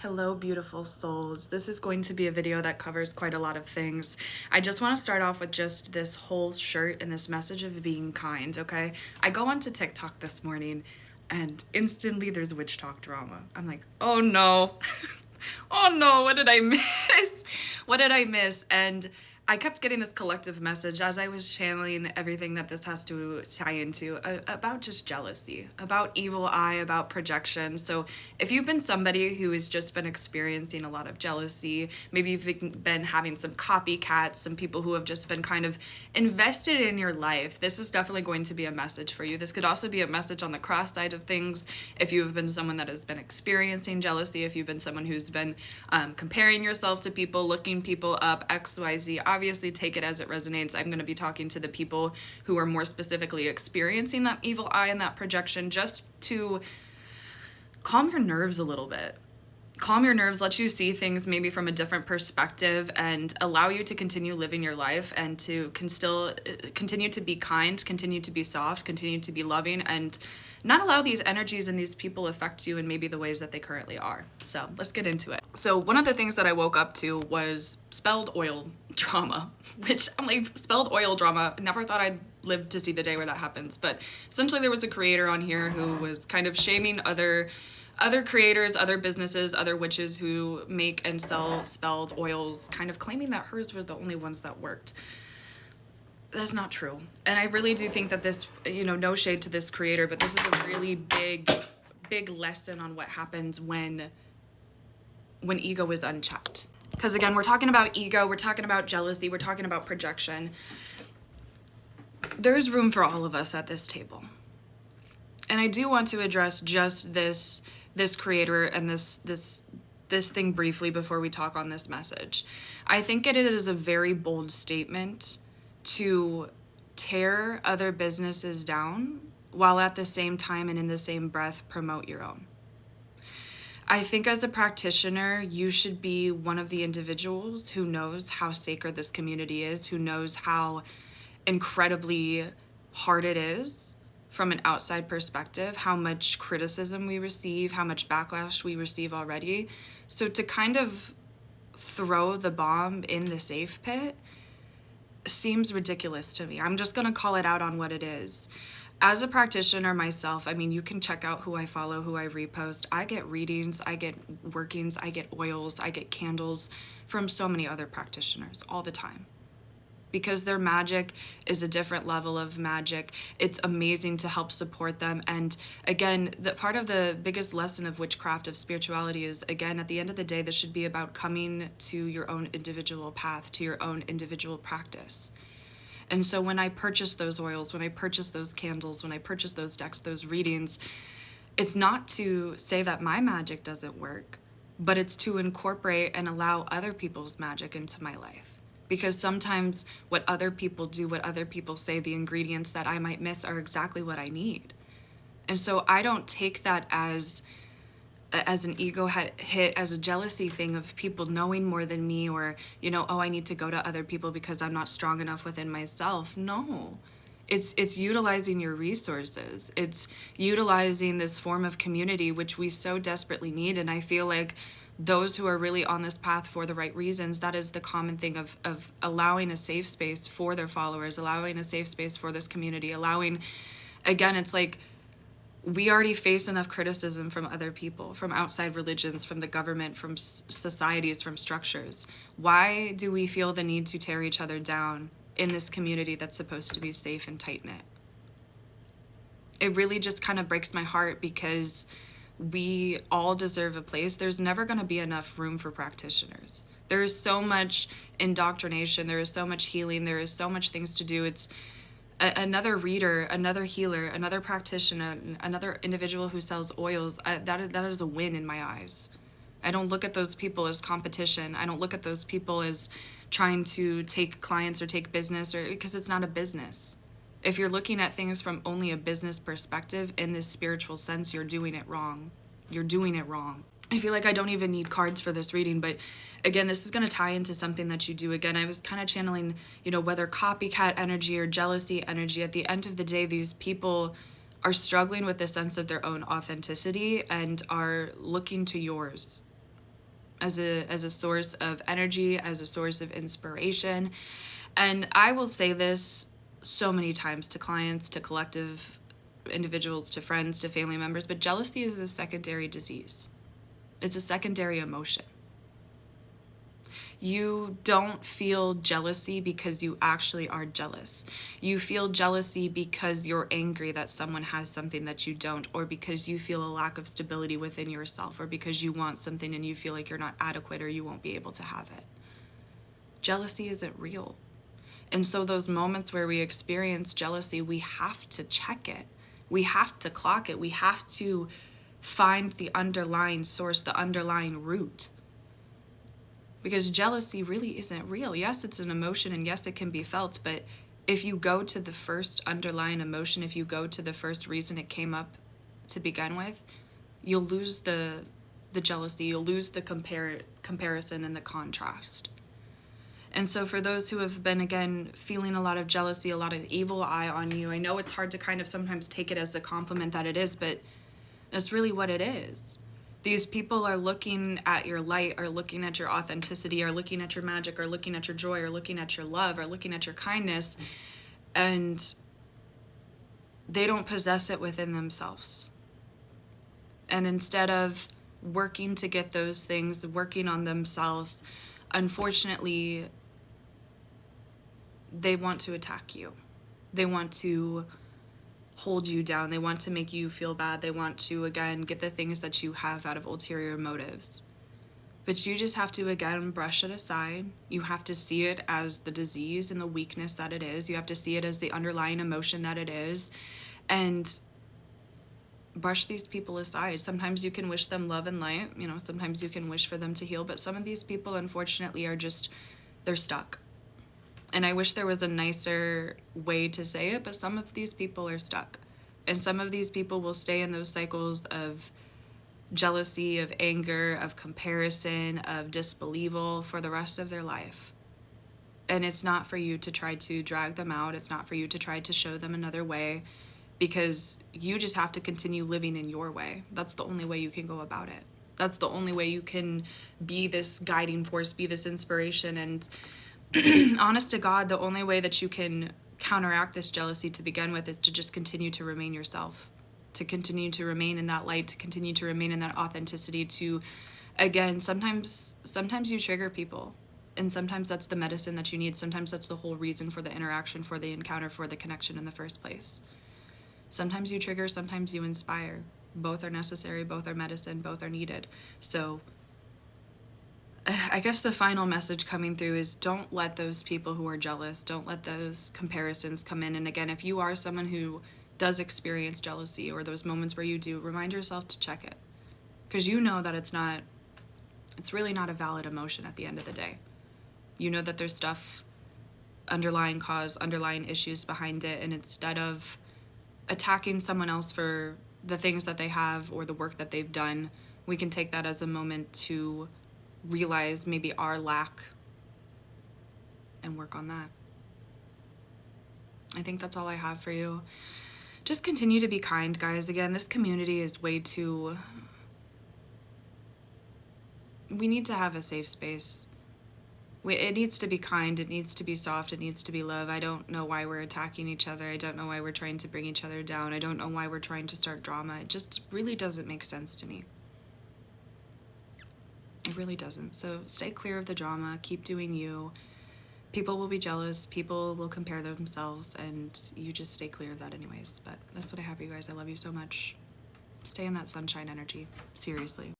Hello, beautiful souls. This is going to be a video that covers quite a lot of things. I just want to start off with just this whole shirt and this message of being kind, okay? I go onto TikTok this morning and instantly there's witch talk drama. I'm like, oh no. Oh no, what did I miss? What did I miss? And I kept getting this collective message as I was channeling everything that this has to tie into about just jealousy, about evil eye, about projection. So if you've been somebody who has just been experiencing a lot of jealousy, maybe you've been having some copycats, some people who have just been kind of invested in your life, this is definitely going to be a message for you. This could also be a message on the cross side of things. If you have been someone that has been experiencing jealousy, if you've been someone who's been comparing yourself to people, looking people up, XYZ, obviously take it as it resonates. I'm going to be talking to the people who are more specifically experiencing that evil eye and that projection, just to calm your nerves a little bit. Calm your nerves, let you see things maybe from a different perspective, and allow you to continue living your life and still continue to be kind, continue to be soft, continue to be loving, and not allow these energies and these people affect you in maybe the ways that they currently are. So let's get into it. So one of the things that I woke up to was spelled oil drama, which I'm like, spelled oil drama. Never thought I'd live to see the day where that happens. But essentially there was a creator on here who was kind of shaming other creators, other businesses, other witches who make and sell spelled oils, kind of claiming that hers were the only ones that worked. That's not true. And I really do think that this, no shade to this creator, but this is a really big lesson on what happens when ego is unchecked. Because again, we're talking about ego, we're talking about jealousy, we're talking about projection. There's room for all of us at this table. And I do want to address just this creator and this thing briefly before we talk on this message. I think it is a very bold statement to tear other businesses down while at the same time and in the same breath promote your own. I think as a practitioner, you should be one of the individuals who knows how sacred this community is, who knows how incredibly hard it is from an outside perspective, how much criticism we receive, how much backlash we receive already. So to kind of throw the bomb in the safe pit seems ridiculous to me. I'm just going to call it out on what it is. As a practitioner myself, I mean, you can check out who I follow, who I repost. I get readings, I get workings, I get oils, I get candles from so many other practitioners all the time. Because their magic is a different level of magic. It's amazing to help support them. And again, the part of the biggest lesson of witchcraft, of spirituality, is, again, at the end of the day, this should be about coming to your own individual path, to your own individual practice. And so when I purchase those oils, when I purchase those candles, when I purchase those decks, those readings, it's not to say that my magic doesn't work, but it's to incorporate and allow other people's magic into my life. Because sometimes what other people do, what other people say, the ingredients that I might miss are exactly what I need. And so I don't take that as an ego hit, as a jealousy thing of people knowing more than me, or, oh, I need to go to other people because I'm not strong enough within myself. No. It's utilizing your resources. It's utilizing this form of community, which we so desperately need. And I feel like those who are really on this path for the right reasons, that is the common thing of allowing a safe space for their followers, allowing a safe space for this community, again, it's like, we already face enough criticism from other people, from outside religions, from the government, from societies, from structures. Why do we feel the need to tear each other down in this community that's supposed to be safe and tight-knit? It really just kind of breaks my heart, because we all deserve a place. There's never going to be enough room for practitioners. There is so much indoctrination, there is so much healing, there is so much things to do. It's another reader, another healer, another practitioner, another individual who sells oils. That is a win in my eyes. I don't look at those people as competition. I don't look at those people as trying to take clients or take business, because it's not a business. If you're looking at things from only a business perspective in this spiritual sense, you're doing it wrong. You're doing it wrong. I feel like I don't even need cards for this reading, but again, this is going to tie into something that you do. Again, I was kind of channeling, whether copycat energy or jealousy energy. At the end of the day, these people are struggling with the sense of their own authenticity and are looking to yours. as a source of energy, as a source of inspiration. And I will say this so many times to clients, to collective individuals, to friends, to family members, but jealousy is a secondary disease. It's a secondary emotion. You don't feel jealousy because you actually are jealous. You feel jealousy because you're angry that someone has something that you don't, or because you feel a lack of stability within yourself, or because you want something and you feel like you're not adequate or you won't be able to have it. Jealousy isn't real. And so those moments where we experience jealousy, we have to check it. We have to clock it. We have to find the underlying source, the underlying root. Because jealousy really isn't real. Yes, it's an emotion, and yes, it can be felt, but if you go to the first underlying emotion, if you go to the first reason it came up to begin with, you'll lose the jealousy, you'll lose the comparison and the contrast. And so for those who have been, again, feeling a lot of jealousy, a lot of evil eye on you, I know it's hard to kind of sometimes take it as the compliment that it is, but that's really what it is. These people are looking at your light, are looking at your authenticity, are looking at your magic, are looking at your joy, are looking at your love, are looking at your kindness, and they don't possess it within themselves. And instead of working to get those things, working on themselves, unfortunately, they want to attack you. They want to hold you down. They want to make you feel bad. They want to, again, get the things that you have out of ulterior motives. But you just have to, again, brush it aside. You have to see it as the disease and the weakness that it is. You have to see it as the underlying emotion that it is. And brush these people aside. Sometimes you can wish them love and light. Sometimes you can wish for them to heal. But some of these people, unfortunately, they're stuck. And I wish there was a nicer way to say it, but some of these people are stuck. And some of these people will stay in those cycles of jealousy, of anger, of comparison, of disbelief for the rest of their life. And it's not for you to try to drag them out. It's not for you to try to show them another way, because you just have to continue living in your way. That's the only way you can go about it. That's the only way you can be this guiding force, be this inspiration. And honest to God, the only way that you can counteract this jealousy to begin with is to just continue to remain yourself, to continue to remain in that light, to continue to remain in that authenticity, to, again, sometimes you trigger people, and sometimes that's the medicine that you need. Sometimes that's the whole reason for the interaction, for the encounter, for the connection in the first place. Sometimes you trigger, sometimes you inspire. Both are necessary, both are medicine, both are needed. So I guess the final message coming through is, don't let those people who are jealous, don't let those comparisons come in. And again, if you are someone who does experience jealousy, or those moments where you do, remind yourself to check it. Because you know that it's really not a valid emotion at the end of the day. You know that there's stuff, underlying cause, underlying issues behind it, and instead of attacking someone else for the things that they have or the work that they've done, we can take that as a moment to realize maybe our lack and work on that. I think that's all I have for you. Just continue to be kind, guys. Again, this community is way too... We need to have a safe space. It needs to be kind, it needs to be soft, it needs to be love. I don't know why we're attacking each other. I don't know why we're trying to bring each other down. I don't know why we're trying to start drama. It just really doesn't make sense to me. It really doesn't. So stay clear of the drama. Keep doing you. People will be jealous. People will compare themselves, and you just stay clear of that anyways. But that's what I have for you guys. I love you so much. Stay in that sunshine energy. Seriously.